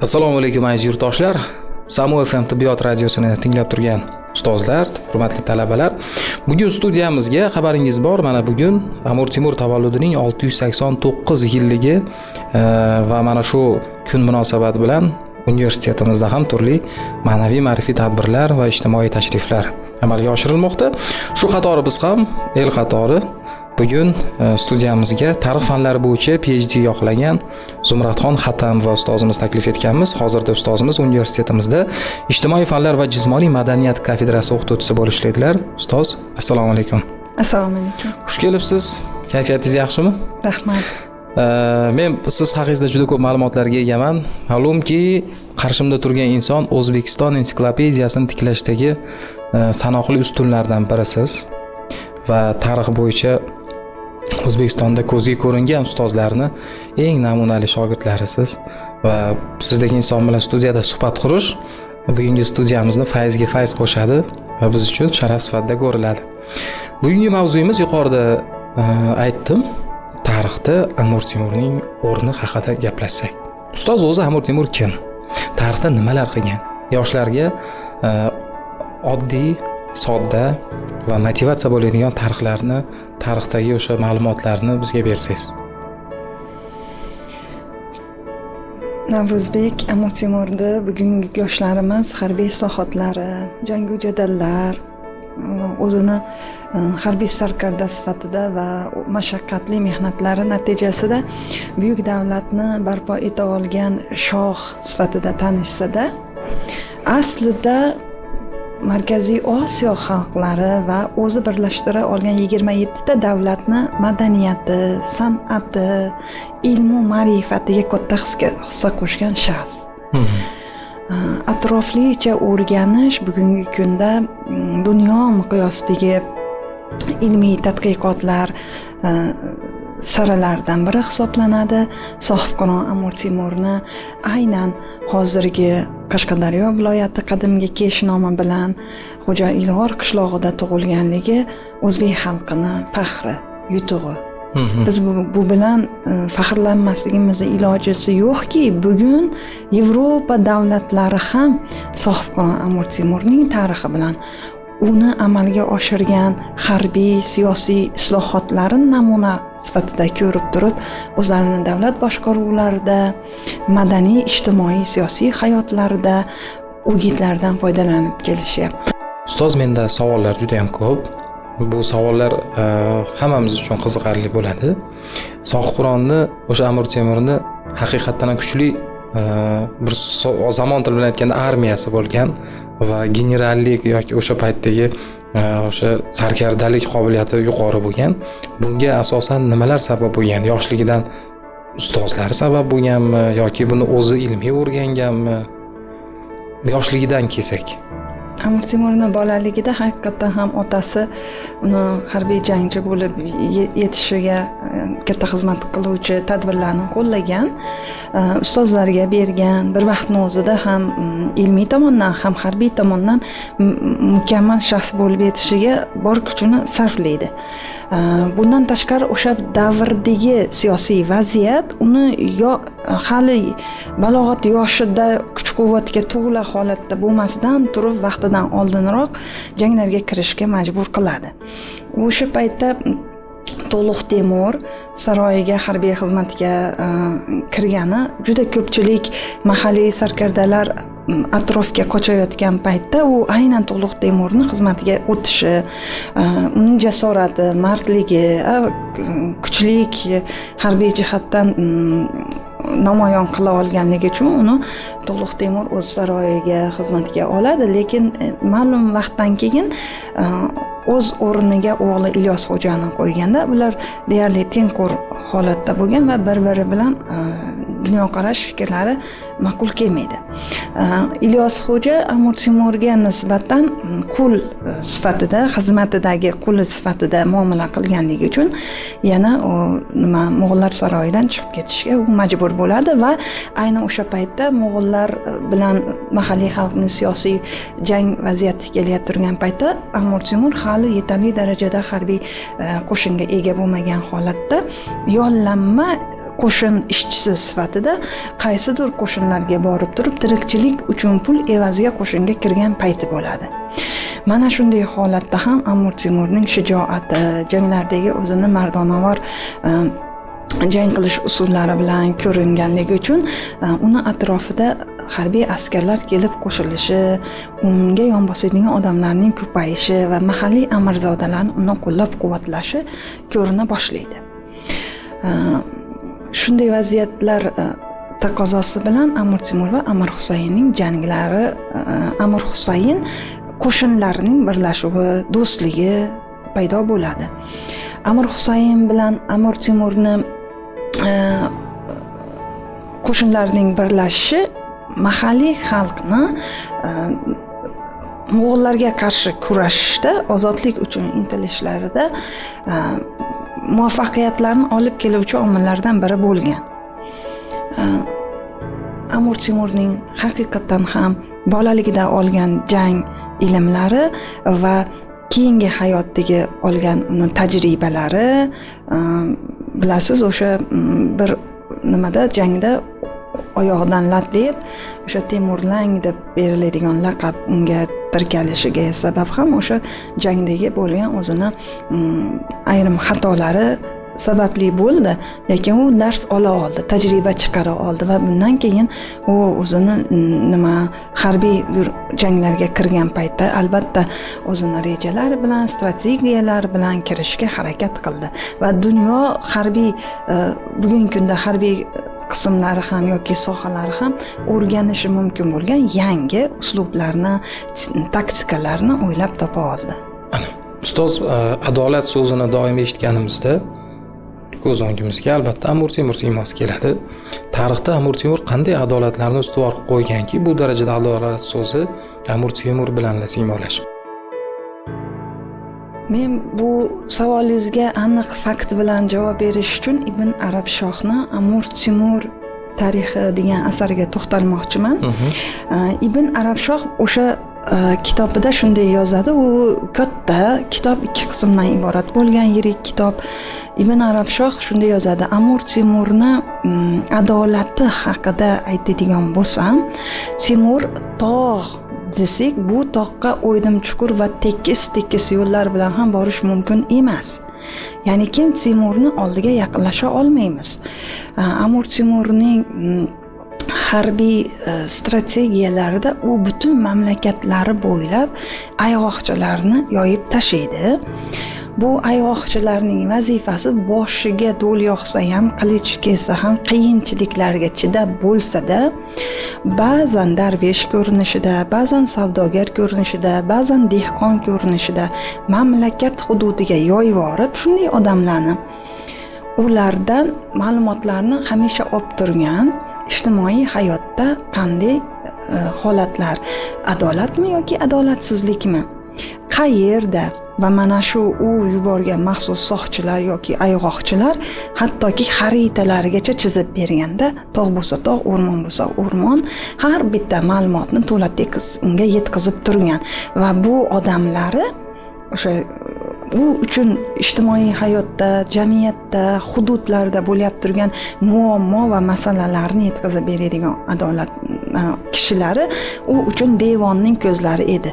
Assalomu alaykum aziz yurtdoshlar. Samo FM tibbiyot radiosini tinglab turgan ustozlar, hurmatli talabalar. Bugun studiyamizga xabaringiz bor. Mana bugun Amir Temur tavalludining 689 yilligi va mana shu kun munosabati bilan universitetimizda ham turli ma'naviy ma'rifiy tadbirlar va ijtimoiy tashriflar amalga oshirilmoqda. Shu qatori biz ham el qatori bugun studiyamizga tarix fanlari bo'yicha PhD yoqlagan Zumradxon Xatam va ustozimiz taklif etganmiz. Hozirda ustozimiz universitetimizda ijtimoiy fanlar va jismoniy madaniyat kafedrasi o'qituvchisi bo'lib ishlaydilar. Ustoz, assalomu alaykum. Assalomu alaykum. Xush kelibsiz. Kayfiyatingiz yaxshimi? Rahmat. Men siz haqingizda juda ko'p ma'lumotlarga egaman. Ma'lumki, qarshimda turgan inson O'zbekiston ensiklopediyasini tiklashdagi sanoqli ustunlardan birisiz va tarix bo'yicha O'zbekistonda ko'zga ko'ringan ustozlarni eng namunali shogirdlarisiz va sizdek inson bilan studiyada suhbat qurish bugungi studiyamizni fayzga fayz qo'shadi va biz uchun sharaf sifatida ko'riladi. Bugungi mavzuyimiz yuqorida aytdim, tarixda Amir Temurning o'rni haqida gaplashsak. Ustoz o'zi Amir Temur kim? Tarixda nimalar qilgan? Yoshlarga oddiy, sodda va motivatsiya bo'ladigan tarixdagi o'sha ma'lumotlarni bizga bersangiz. Navruzbek Amir Temurni bugungi yoshlarimiz harbiy islohotlari, jangu jadallar, o'zini harbiy sarkarda sifatida va mashaqqatli mehnatlari natijasida buyuk davlatni barpo eta olgan shoh sifatida tanishsa-da, aslida Markaziy Osiyo xalqlari va o'zi birlashtira olgan 27 ta davlatni madaniyati, san'ati, ilmu ma'rifatiga katta hissa qo'shgan shaxs. Atroflicha o'rganish bugungi kunda dunyo miqyosidagi ilmiy tadqiqotlar saralaridan biri hisoblanadi. Sohibqiron Amir Temurni aynan hozirgi Qashqadaryo viloyati qadimgi Kesh nomi bilan Xo'ja Ilg'or qishlog'ida tug'ilganligi o'zbek xalqini faxri, yutug'i. Biz bu bilan faxrlanmasligimizning ilojisi yo'qki, bugun Yevropa davlatlari ham sohibqiron Amir Temurning tarixi bilan uni amalga oshirgan harbiy, siyosiy islohotlarni namuna sifatida ko'rib turib, o'zlarining davlat boshqaruvlarida, madaniy, ijtimoiy, siyosiy hayotlarida o'gitlardan foydalanib kelishyapti. Ustoz, menda savollar juda ham ko'p. Bu savollar hammamiz uchun qiziqarli bo'ladi. Sohibqironni, o'sha Amir Temurni haqiqatan ham kuchli bir zamon tili bilan aytganda armiyasi bo'lgan va generallik yoki o'sha paytdagi o'sha sarkardalik qobiliyati yuqori bo'lgan. Bunga asosan nimalar sabab bo'lgan? Yoshligidan ustozlari sabab bo'lganmi yoki buni o'zi ilmiy o'rganganmi? Yoshligidan kelsak. Amir Temurni bolaligida haqiqatan ham otasi uni harbiy jangchi bo'lib yetishiga katta xizmat qiluvchi tadbirlarni qo'llagan, ustozlarga bergan. Bir vaqtning o'zida ham ilmiy tomondan ham harbiy tomondan mukammal shaxs bo'lib yetishiga bor kuchini sarflaydi. Bundan tashqari o'sha davrdagi siyosiy vaziyat uni hali balog'at yoshida kuch-quvvatga to'la holatda bo'lmasdan turib vaqtidan oldinroq janglarga kirishga majbur qiladi. O'sha paytda To'liq Temur saroyiga harbiy xizmatga kirgani, juda ko'pchilik mahalliy sarkardalar atrofga qochayotgan paytda u aynan To'liq Temurning xizmatiga o'tishi, uning jasorati, mardligi, kuchlik harbiy jihatdan namoyon qila olganligi uchun uni To'liq Temur o'z saroyiga xizmatga oladi, lekin ma'lum vaqtdan keyin o'z o'rniga o'g'li Ilyos Xo'jani qo'yganda ular deyarli tengqur holatda bo'lgan va bir-biri bilan dunyoqarash fikrlari ma'qul kelmaydi. Ilyos Xo'ja Amir Temurga nisbatan qul sifatida, xizmatidagi qul sifatida muomala qilganligi uchun yana Mo'g'ullar saroyidan chiqib ketishga u majbur bo'ladi va aynan o'sha paytda Mo'g'ullar bilan mahalliy xalqning siyosiy jang vaziyati kelayotgan turgan paytda Amir Temur hali yetarli darajada harbiy qo'shinga ega bo'lmagan holatda yollanma qo'shin ishchisi sifatida qaysidir qo'shinlarga borib turib tirikchilik uchun pul evaziga qo'shinga kirgan payti bo'ladi. Mana shunday holatda ham Amir Temurning shijoati, janglardagi o'zini mardonavor jang qilish usullari bilan ko'ringanligi uchun uni atrofida harbiy askarlar kelib qo'shilishi, unga yon bosadigan odamlarning ko'payishi va mahalliy amirzodalarning uni qo'llab-quvvatlashi ko'rina boshlaydi. Shunday vaziyatlar taqozosi bilan Amir Temur va Amir Husaynning janglari, Amir Husayn qo'shinlarining birlashuvi, do'stligi paydo bo'ladi. Amir Husayn bilan Amir Temurni qo'shinlarining birlashishi mahalliy xalqni Mo'g'ullarga qarshi kurashishda, ozodlik uchun intilishlarida muvaffaqiyatlarni olib keluvchi omillardan biri bo'lgan. Amir Temurning haqiqatan ham bolaligida olgan jang ilmlari va keyingi hayotdagi olgan uni tajribalari, bilasiz, o'sha bir nimada jangda oyog'idan latlayib, o'sha Temurlang deb beriladigan laqab unga tirkalishiga sabab ham o'sha jangdagi bo'lgan o'zini ayrim xatolari sababli bo'ldi, lekin u dars ola oldi, tajriba chiqara oldi va bundan keyin u o'zini harbiy janglarga kirgan paytda albatta o'zini rejalari bilan, strategiyalari bilan kirishga harakat qildi va dunyo harbiy bugungi kunda harbiy qismlari ham yoki sohalari ham o'rganishi mumkin bo'lgan yangi uslublarni, taktikalarni o'ylab topa oldi. Ustoz, adolat so'zini doim eshitganimizda ko'z o'ngimizga albatta Amir Temur siymosi keladi. Tarixda Amir Temur qanday adolatlarni ustuvor qo'yganki, bu darajada adolat so'zi Amir Temur bilan siymolashib? Men bu savolingizga aniq fakt bilan javob berish uchun Ibn Arabshohni Amir Temur tarixi degan asariga to'xtalmoqchiman. Ibn Arabshoh o'sha kitobida shunday yozadi. U katta kitob, 2 qismdan iborat bo'lgan yirik kitob. Ibn Arabshoh shunday yozadi: Amir Temurni adolati haqida aytadigan bo'lsam, Temur tog' desak, bu tog'ga o'ydim chuqur va tekis yo'llar bilan ham borish mumkin emas. Ya'ni kim Temurni oldiga yaqinlasha olmaymiz. Amir Temurning harbiy strategiyalarida u butun mamlakatlari bo'ylab ayg'oqchilarni yoyib tashlaydi. Bu ayg'oqchilarning vazifasi boshiga do'l yoqsa ham, qilich kelsa ham, qiyinchiliklarga chidab bo'lsa-da, ba'zan darvesh ko'rinishida, ba'zan savdogar ko'rinishida, ba'zan dehqon ko'rinishida mamlakat hududiga yoyib borib, shunday odamlarni ulardan ma'lumotlarni hamisha olib turgan, ijtimoiy hayotda qanday holatlar, adolatmi yoki adolatsizlikmi, qayerda va mana shu u yuborgan maxsus soqchilar yoki ayg'oqchilar hattoki xaritalarigacha chizib berganda, tog' bo'lsa tog', o'rmon bo'lsa o'rmon, har bitta ma'lumotni to'la tekis unga yetkazib turgan va bu odamlari o'sha u uchun ijtimoiy hayotda, jamiyatda, hududlarda bo'layotgan turgan muammo va masalalarni yetkazib beradigan adolat kishilari u uchun devonning ko'zlari edi.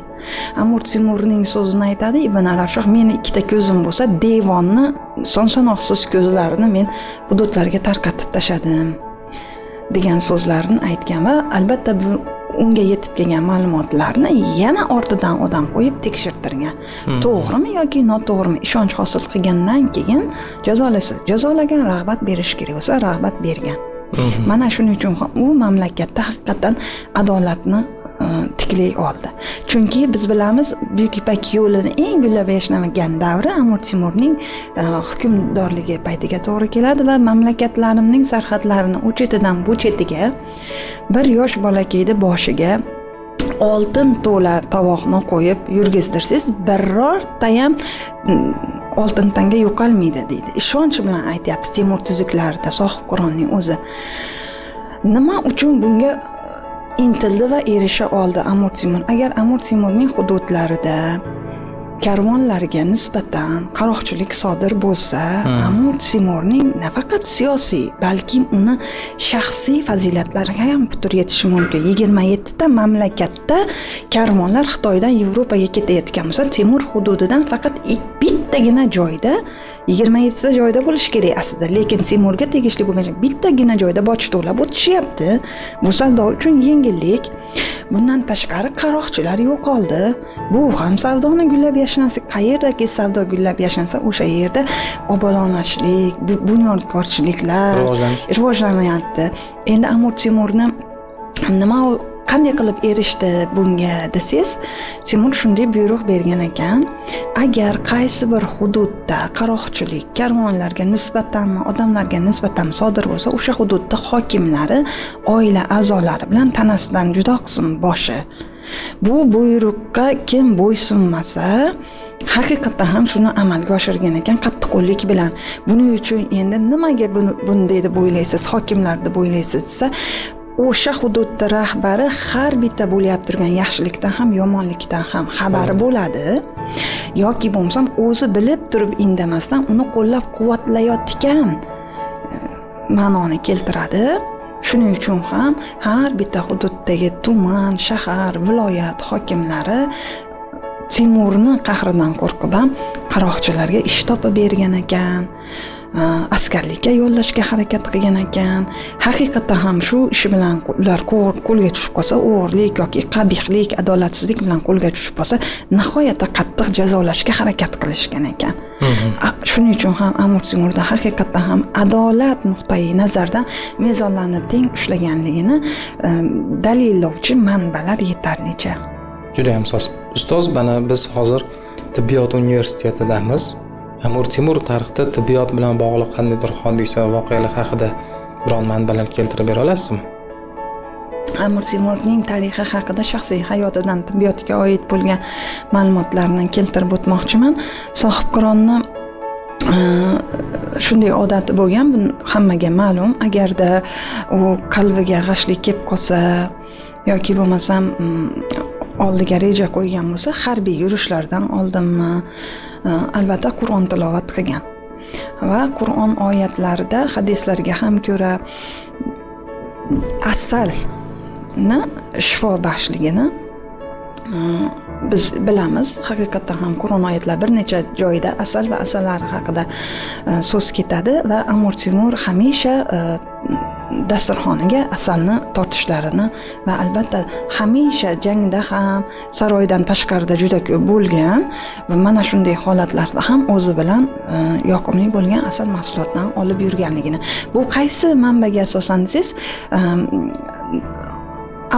Amir Temurning so'zini aytadi Ibn Arabshoh: meni 2ta ko'zim bo'lsa, devonni son-sanoqsiz ko'zlarini men hududlarga tarqatib tashadim degan so'zlarni aytgan va albatta bu unga yetib kelgan ma'lumotlarni yana ortidan odam qo'yib tekshirtirgan. To'g'rimi yoki noto'g'rimi ishonch hosil qilgandan keyin jazolagan, rag'bat berish kerak bo'lsa rag'bat bergan. Mana shuning uchun ham u mamlakatda haqiqatan adolatni tiklay oldi. Chunki biz bilamiz, Buyuk Ipak yo'lini eng gullab yashnagan davri Amir Temurning hukmdorligi paytiga to'g'ri keladi va mamlakatlarimning sarhadlarini u chetidan bu chetiga bir yosh bolakayni boshiga oltin to'la tovoqni qo'yib yurgizdirsiz, birorta ham oltin tanga yo'qolmaydi deydi. Ishonch bilan aytyapti Temur tuzuklarida sohib Qur'onning o'zi. Nima uchun bunga intildi va erisha oldi Amir Temur? Agar Amir Temurning hududlarida karvonlarga nisbatan qaroqchilik sodir bo'lsa, Amir Temurning nafaqat siyosiy, balki uni shaxsiy fazilatlariga ham putur yetishi mumkin. 27 ta mamlakatda karvonlar Xitoydan Yevropaga ketayotgan bo'lsa, Temur hududidan faqat bittagina joyda 27 ta joyda bo'lishi kerak aslida, lekin Temurga tegishli bo'lgan bittagina joyda boj to'lab o'tishyapti. Bu savdo uchun yengillik. Bundan tashqari qaroqchilar yo'qoldi. Bu ham savdoni gullab yashnasi, qayerdagi savdo gullab yashnasa o'sha yerda obodonlashlik, bunyodkorchiliklar rivojlanyapti. Endi Amir Temurni qanday qilib erishdi bunga desangiz, Temur shunday buyruq bergan ekan: agar qaysi bir hududda qaroqchilik karvonlarga nisbatanmi, odamlarga nisbatan sodir bo'lsa, o'sha hududda hokimlari oila a'zolari bilan tanasidan judo qilsin boshi. Bu buyruqqa kim bo'ysunmasa, haqiqatan ham shuni amalga oshirgan ekan qattiqqo'llik bilan. Buning uchun endi nimaga bunday deb o'ylaysiz, hokimlar deb o'ylaysiz desa, o'sha hududda rahbari har bitta bo'lib turgan yaxshilikdan ham yomonlikdan ham xabari bo'ladi, yoki bo'lmasam o'zi bilib turib indamasdan uni qo'llab-quvvatlayotgan ma'noni keltiradi. Shuning uchun ham har bitta hududdagi tuman, shahar, viloyat hokimlari Temurni qahridan qo'rqib ham qaroqchilarga ish topib bergan ekan, askarlikka yo'llashga harakat qilgan ekan. Haqiqatan ham shu ishi bilan ular qo'lga tushib qolsa, o'g'irlik yoki qabihlik, adolatsizlik bilan qo'lga tushib qolsa, nihoyatda qattiq jazolashga harakat qilishgan ekan. Shuning uchun ham Amir Temurda haqiqatan ham adolat nuqtai nazardan mezonlarni teng ushlaganligini dalillovchi manbalar yetarlicha. Juda ham soz. Ustoz, mana biz hozir tibbiyot universitetidamiz. Amir Temur tarixda tibbiyot bilan bog'liq qandaydir hodisa, voqealar haqida biron manbalar keltirib bera olasizmi? Amir Temurning tarixi haqida, shaxsiy hayotidan tibbiyotga oid bo'lgan ma'lumotlarni keltirib o'tmoqchiman. Sohibqironni shunday odati bo'lgan, bu hammaga ma'lum. Agarda u qalbiga g'ashlik kelib qolsa yoki bo'lmasam oldiga reja qo'ygan bo'lsa, harbiy yurishlardan oldinmi albatta Qur'on tilovat qilgan. Va Qur'on oyatlarida hadislarga ham ko'ra asalni shifo baxshligini biz bilamiz. Haqiqatan ham Qur'on oyatlar bir necha joyda asal va asallar haqida so'z ketadi va Amir Temur hamisha dasturxoniga asalni tortishlarini va albatta hamisha jangda ham, saroydan tashqarida juda ko'p bo'lgan va mana shunday holatlarda ham o'zi bilan yoqimli bo'lgan asal mahsulotlarini olib yurganligini. Bu qaysi manbaga asosan desangiz,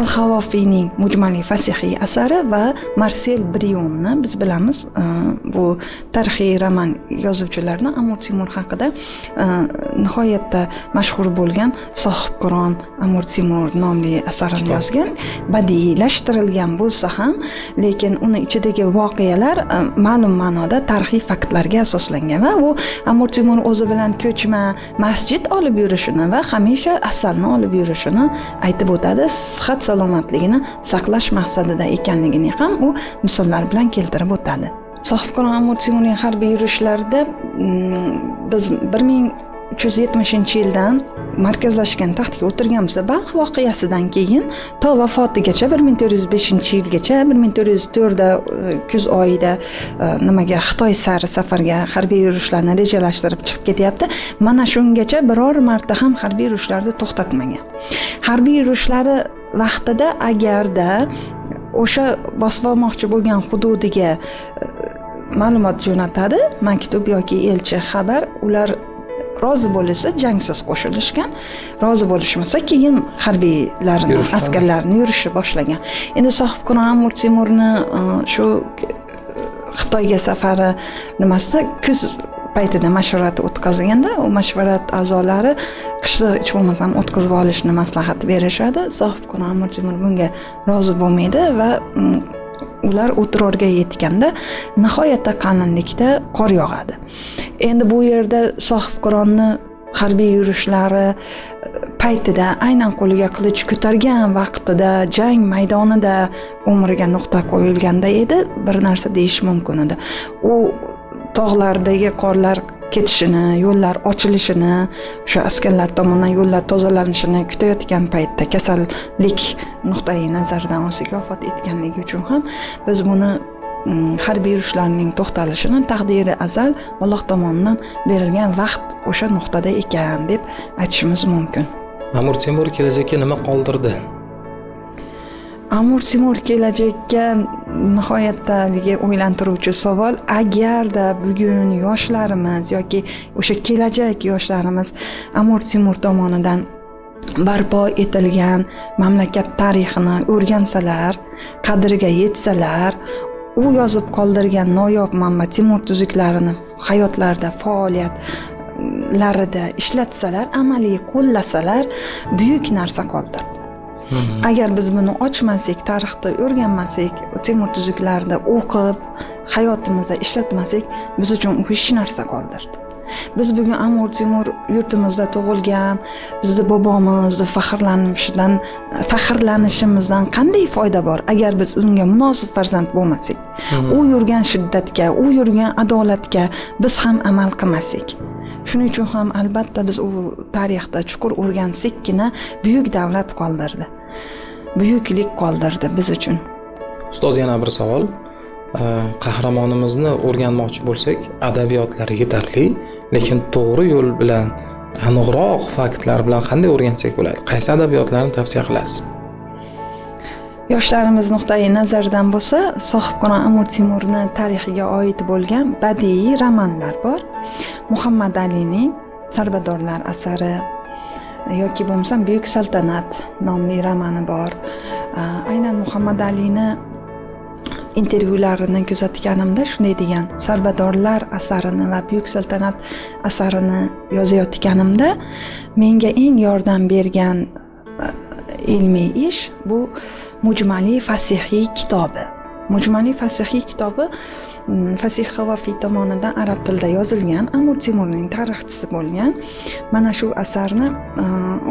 Al-Xavofiyning Mujmali Fasihiy asari va Marsel Brion'ni biz bilamiz. Bu tarixiy roman yozuvchilardan Amir Temur haqida nihoyatda mashhur bo'lgan Sohibqiron Amir Temur nomli asarini yozgan. Badiiylashtirilgan bo'lsa ham, lekin uni ichidagi voqealar ma'lum ma'noda tarixiy faktlarga asoslangan va u Amir Temur o'zi bilan ko'chma masjid olib yurishini va hamisha asalni olib yurishini aytib o'tadi. Sihat salomatligini saqlash maqsadida ekanligini ham u misollar bilan keltirib o'tadi. Sohibqiron Amir Temurning harbiy yurishlarida biz 1370-yildan markazlashgan taxtga o'tirganmiz. Balx voqeasidan keyin to vafotigacha 1405-yilgacha 1404da kuz oyida nimaga Xitoy sari safarga harbiy yurishlarni rejalashtirib chiqib ketyapti. Mana shungacha biror marta ham harbiy yurishlarni to'xtatmagan. Harbiy yurushlari vaqtida agarda o'sha bosib olmoqchi bo'lgan hududiga ma'lumot jo'natadi, maktub yoki elchi xabar, ular rozi bo'lsa jangsiz qo'shilishgan, rozi bo'lishmasa keyin harbiylarni, askarlarni yurishi boshlagan. Endi Sohibqiron Amir Temurni shu Xitoyga safari nimasida kuz paytida mashvarat o'tkazganda, u mashvarat a'zolari qishda hech bo'lmasam o'tkazib olishni maslahat berishadi. Sohibqiron Amir Temur bunga rozi bo'lmaydi va ular o'tirorga yetganda nihoyatda qalinlikda qor yog'adi. Endi bu yerda Sohibqironni harbiy yurishlari paytida, aynan qo'liga qilich ko'targan vaqtida, jang maydonida umriga nuqta qo'yilganda edi, bir narsa deyish mumkin edi. U tog'lardagi qorlar ketishini, yo'llar ochilishini, o'sha askarlar tomonidan yo'llar tozalanishini kutayotgan paytda kasallik nuqtai nazaridan o'ziga vafot etganligi uchun ham biz buni harbiy yurishlarning to'xtalishini taqdiri azal Alloh tomonidan berilgan vaqt o'sha nuqtada ekan deb aytishimiz mumkin. Amir Temur kelajakka nima qoldirdi? Amir Temur kelajakka nihoyatda o'ylantiruvchi savol. Agarda bugun yoshlarimiz yoki o'sha kelajak yoshlarimiz Amir Temur tomonidan barpo etilgan mamlakat tarixini o'rgansalar, qadriga yetsalar, u yozib qoldirgan noyob manba Temur tuzuklarini hayotlarida, faoliyatlarida ishlatsalar, amaliy qo'llasalar, buyuk narsa qoldirdi. Agar biz buni ochmasak, tarixda o'rganmasak, Temur tuzuklarida o'qib, hayotimizda ishlatmasak, biz uchun u hech narsa qoldirdi. Biz bugun Amir Temur yurtimizda tug'ilgan, bizni bobomizni faxrlanishimizdan qanday foyda bor agar biz unga munosib farzand bo'lmasak? U yurgan shiddatga, u yurgan adolatga biz ham amal qilmasak. Shuning uchun ham albatta biz u tarixda chuqur o'rgansakkina buyuk davlat qoldirdi. Buyuklik qoldirdi biz uchun. Ustoz, yana bir savol. Qahramonimizni o'rganmoqchi bo'lsak, adabiyotlari yetarli, lekin to'g'ri yo'l bilan, aniqroq faktlar bilan qanday o'rgansak bo'ladi? Qaysi adabiyotlarni tavsiya qilasiz? Yoshlarimiz nuqtai nazaridan bo'lsa, sohibqiron Amir Temurning tarixiga oid bo'lgan badiiy romanlar bor. Muhammad Alining Sarbadorlar asari yoki bo'lmasa Buyuk saltanat nomli romani bor. Aynan Muhammad Alini intervyularini kuzatganimda shunday degan: Sarbadorlar asarini va Buyuk saltanat asarini yozayotganimda menga eng yordam bergan ilmiy ish bu Mujmaliy Fasihiy kitobi. Mujmaliy Fasihiy kitobi Fasih Havafiy tomonidan arab tilida yozilgan, Amir Temurning tarixchisi bo'lgan. Mana shu asarni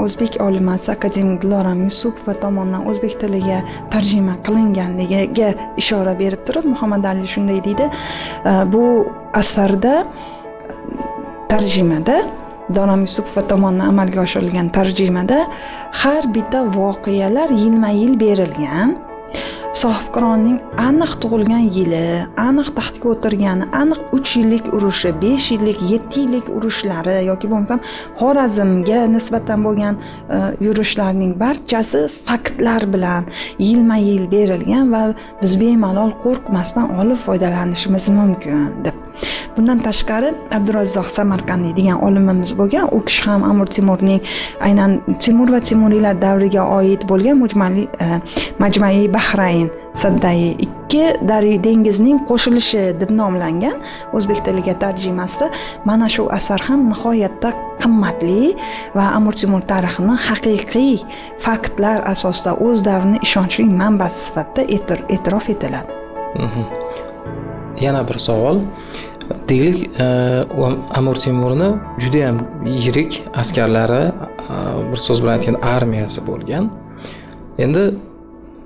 o'zbek olimasi akademik Dilorom Yusupova tomonidan o'zbek tiliga tarjima qilinganligiga ishora berib turib, Muhammad Ali shunday deydi: bu asarda tarjimada Dilorom Yusupova tomonidan amalga oshirilgan tarjimada har bitta voqealar yilma-yil berilgan. Sohibqironning aniq tug'ilgan yili, aniq taxtga o'tirgani, aniq 3 yillik urushi, 5 yillik, 7 yillik urushlari yoki bo'lmasam Xorazmga nisbatan bo'lgan yurishlarning barchasi faktlar bilan yilma-yil berilgan va biz bemalol qo'rqmasdan olib foydalanishimiz mumkin deb. Bundan tashqari Abdurazzoq Samarqandiy degan olimimiz bo'lgan, u kishi ham Amir Temurning aynan Temur va Temuriylar davriga oid bo'lgan Majmai Bahrayn Saddai ikki dengizning qo'shilishi deb nomlangan o'zbek tiliga tarjimasida mana shu asar ham nihoyatda qimmatli va Amir Temur tarixini haqiqiy faktlar asosida o'z davrining ishonchli manbasi sifatida e'tirof etiladi. Yana bir savol. Deylik, Amir Temurni juda ham yirik askarlari, bir so'z bilan aytganda armiyasi bo'lgan. Endi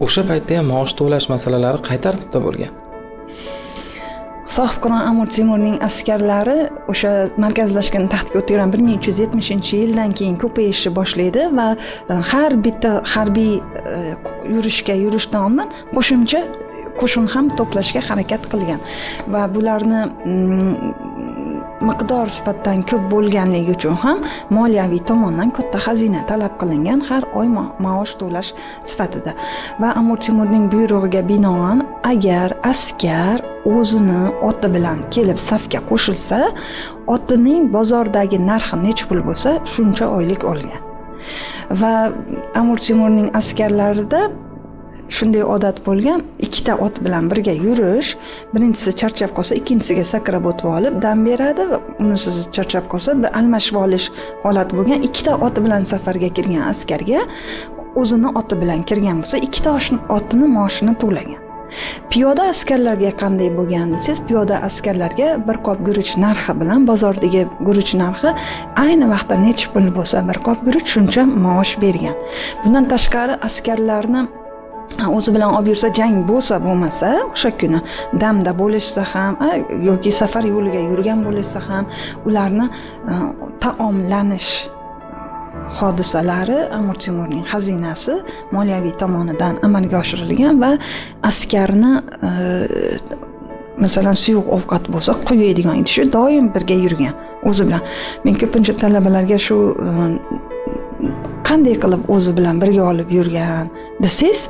o'sha paytda ham maosh to'lash masalalari qay tartibda bo'lgan? Sohibqiron Amir Temurning askarlari o'sha markazlashgan taxtga o'tirgan 1370-yildan keyin ko'payishni boshlaydi va har bitta harbiy yurishdan oldin qo'shin ham to'plashga harakat qilgan va bularni miqdor sifatdan ko'p bo'lganligi uchun ham moliyaviy tomondan katta xazina talab qilingan, har oy maosh to'lash sifatida. Va Amir Temurning buyrug'iga binoan agar askar o'zini oti bilan kelib safga qo'shilsa, otining bozordagi narxi necha pul bo'lsa, shuncha oylik olgan. Va Amir Temurning askarlarida shunday odat bo'lgan, ikkita ot bilan birga yurish, birinchisi charchab qolsa, ikkinchisiga sakrab o'tib olib dam beradi va unisi charchab qolsa, bir almashib olish holat bo'lgan. Ikkita ot bilan safarga kirgan askarga o'zini oti bilan kirgan bo'lsa, ikkita otini maoshini to'lagan. Piyoda askarlarga qanday bo'lgan desangiz, piyoda askarlarga bir qop guruch narxi bilan bozordagi guruch narxi ayni vaqtda necha pul bo'lsa, bir qop guruch shuncha maosh bergan. Bundan tashqari askarlarni o'zi bilan olib yursa, jang bo'lsa bo'lmasa, o'sha kuni damda bo'lishsa ham yoki safar yo'liga yurgan bo'lishsa ham ularni taomlanish hodisalari Amir Temurning xazinasi moliyaviy tomonidan amalga oshirilgan va askarni masalan suyuq ovqat bo'lsa qo'yadigan idishi doim birga yurgan o'zi bilan. Men ko'pincha talabalarga shu qanday qilib o'zi bilan birga olib yurgan desangiz,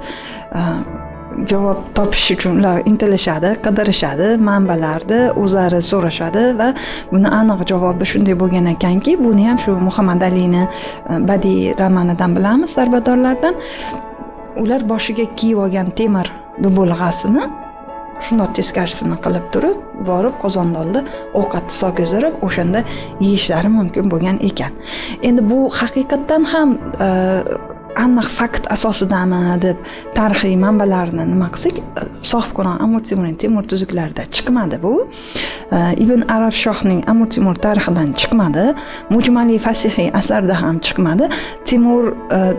javob topish uchun ular intilishadi, qidirishadi, manbalarda o'zlari so'rashadi va buni aniq javobi shunday bo'lgan ekanki, buni ham shu Muhammad Alini badiiy romanidan bilamiz, Sarbadorlardan. Ular boshiga kiyib olgan temir dubulg'asini shundoq teskarisini qilib turib, borib qozondonda ovqatni sog'izdirib, o'shanda yeyishlari mumkin bo'lgan ekan. Endi bu haqiqatdan ham aniq fakt asosidami deb tarixiy manbalarni nima qilsak, sohibqiron Amir Temurning Temur tuzuklarida chiqmadi bu. Ibn Arab Shohning Amir Temur tarixidan chiqmadi. Mujmaliy fasihiy asarda ham chiqmadi. Temur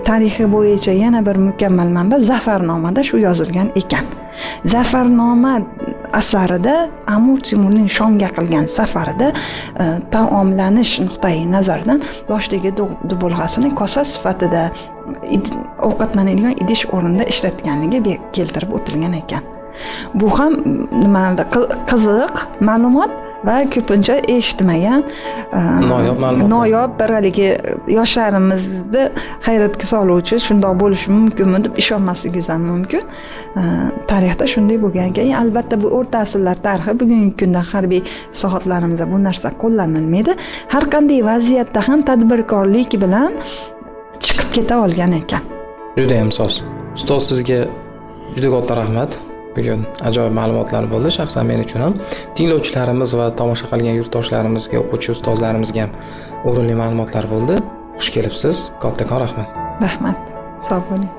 tarixi bo'yicha yana bir mukammal manba Zafarnomada shu yozilgan ekan. Zafarnoma asarida Amir Temurning Shomga qilgan safarida taomlanish nuqtai nazaridan boshdagi dubulg'asini kosa sifatida ovqatlanadigan idish o'rnida ishlatganligi keltirib o'tilgan ekan. Bu ham nimada qiziq ma'lumot va ko'pincha eshitmagan noyob bir haligi yoshlarimizni hayratga soluvchi, shundoq bo'lishi mumkinmi deb ishonmasligingiz ham mumkin. Tarixda shunday bo'lgan ekan. Albatta bu o'rta asrlar tarixi, bugungi kunda harbiy sohatlarimizda bu narsa qo'llanilmaydi. Har qanday vaziyatda ham tadbirkorlik bilan chiqib keta olgan ekan. Juda ham soz. Ustoz, sizga juda katta rahmat. Bugun ajoyib ma'lumotlar bo'ldi, shaxsan men uchun ham. Tinglovchilarimiz va tomosha qilgan yurtdoshlarimizga, o'quvchi ustozlarimizga ham o'rinli ma'lumotlar bo'ldi. Xush kelibsiz. Kattakon rahmat. Rahmat. Sog' bo'ling.